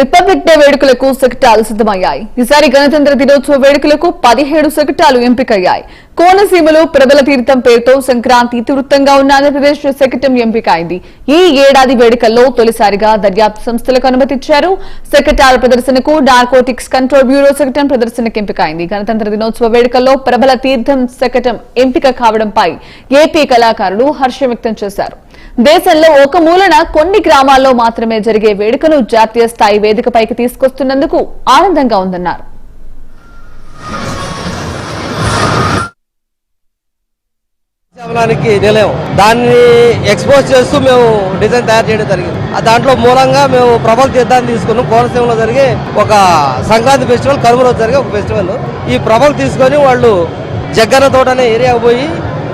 Republic day వేడుకలకు శకటాలు సిద్ధమయ్యాయి. ఈసారి గణతంత్ర దినోత్సవ వేడుకలకు 17 శకటాలు ఎంపికయ్యాయి. కోనసీమలో ప్రబల తీర్థం పేరుతో సంక్రాంతి ఇతివృత్తంగా ఉన్న ఆంధ్రప్రదేశ్ శకటం ఎంపికైంది. ఈ ఏడాది వేడుకల్లో తొలిసారిగా దర్యాప్తు సంస్థలకు అనుమతిచ్చారు. శకటాల ప్రదర్శనకు నార్కోటిక్స్ కంట్రోల్ బ్యూరో శకటం ప్రదర్శనకు ఎంపికైంది. గణతంత్ర దినోత్సవ వేడుకల్లో ప్రబల తీర్థం శకటం ఎంపిక కావడంపై ఏపీ కళాకారులు హర్షం వ్యక్తం చేశారు. దేశంలో ఒక మూలన కొన్ని గ్రామాల్లో మాత్రమే జరిగే వేడుకను జాతీయ స్థాయి వేదికపైకి తీసుకొస్తున్నందుకు ఆనందంగా ఉందన్నారు. నిలయం దాన్ని ఎక్స్పోజ్ చేస్తూ మేము డిజైన్ తయారు చేయడం జరిగింది. దాంట్లో మూలంగా మేము ప్రబల తీర్థాన్ని తీసుకున్నాం. కోనసీమలో జరిగే ఒక సంక్రాంతి ఫెస్టివల్, కనుమ రోజు జరిగే ఒక ఫెస్టివల్. ఈ ప్రబలు తీసుకొని వాళ్ళు జగ్గన్న తోట అనే ఏరియాకు పోయి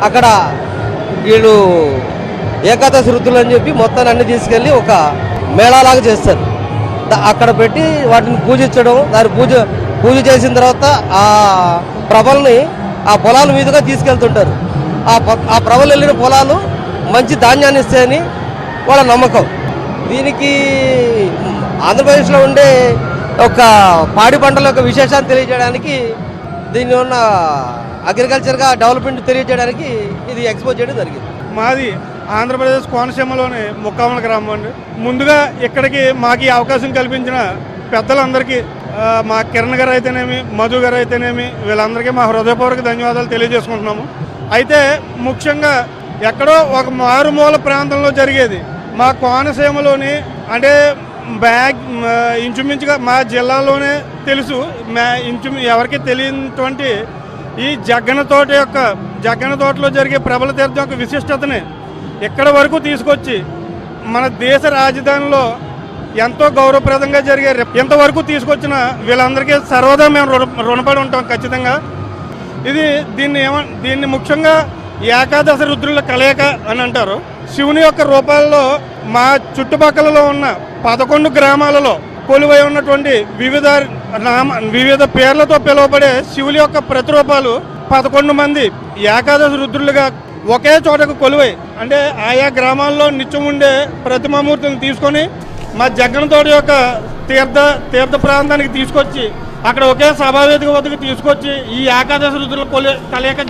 అక్కడ వీళ్ళు ఏకాదశి వృద్ధులు అని చెప్పి మొత్తాన్ని అన్ని తీసుకెళ్లి ఒక మేళాలాగా చేస్తారు. అక్కడ పెట్టి వాటిని పూజించడం, దాని పూజ చేసిన తర్వాత ఆ ప్రభల్ని ఆ పొలాల మీదుగా తీసుకెళ్తుంటారు. ఆ ప్రభలు వెళ్ళిన పొలాలు మంచి ధాన్యాన్ని ఇస్తాయని వాళ్ళ నమ్మకం. దీనికి ఆంధ్రప్రదేశ్లో ఉండే ఒక పాడి పంటల యొక్క విశేషాన్ని తెలియజేయడానికి, దీన్ని ఉన్న అగ్రికల్చర్గా డెవలప్మెంట్ తెలియజేయడానికి ఇది ఎక్స్పోజ్ చేయడం జరిగింది. మాది ఆంధ్రప్రదేశ్ కోనసీమలోని ముక్కామల గ్రామం అండి. ముందుగా ఇక్కడికి మాకు అవకాశం కల్పించిన పెద్దలందరికీ, మా కిరణ్ గారు అయితేనేమి, మధు గారు అయితేనేమి, వీళ్ళందరికీ మా హృదయపూర్వక ధన్యవాదాలు తెలియజేసుకుంటున్నాము. అయితే ముఖ్యంగా ఎక్కడో ఒక మారుమూల ప్రాంతంలో జరిగేది మా కోనసీమలోని, అంటే ఇంచుమించుగా మా జిల్లాలోనే తెలుసు, ఎవరికి తెలియనటువంటి ఈ జగ్గన్న తోటలో జరిగే ప్రబల తీర్థం యొక్క విశిష్టతని ఎక్కడి వరకు తీసుకొచ్చి మన దేశ రాజధానిలో ఎంతో గౌరవప్రదంగా జరిగే ఇంతవరకు తీసుకొచ్చిన వీళ్ళందరికీ సర్వదా మేము రుణపడి ఉంటాం ఖచ్చితంగా. దీన్ని ముఖ్యంగా ఏకాదశి రుద్రుల కలయిక అని అంటారు. శివుని యొక్క రూపాల్లో మా చుట్టుపక్కలలో ఉన్న 11 గ్రామాలలో కొలువై ఉన్నటువంటి వివిధ పేర్లతో పిలువబడే శివుని యొక్క ప్రతిరూపాలు 11 మంది ఏకాదశి రుద్రులుగా ఒకే చోటకు కొలువై, అంటే ఆయా గ్రామాల్లో నిత్యం ఉండే ప్రతిమామూర్తిని తీసుకొని మా జగ్గన్న తోట యొక్క తీర్థ ప్రాంతానికి తీసుకొచ్చి అక్కడ ఒకే సభావేదిక వద్దకు తీసుకొచ్చి ఈ ఏకాదశి రుద్రుల కలయిక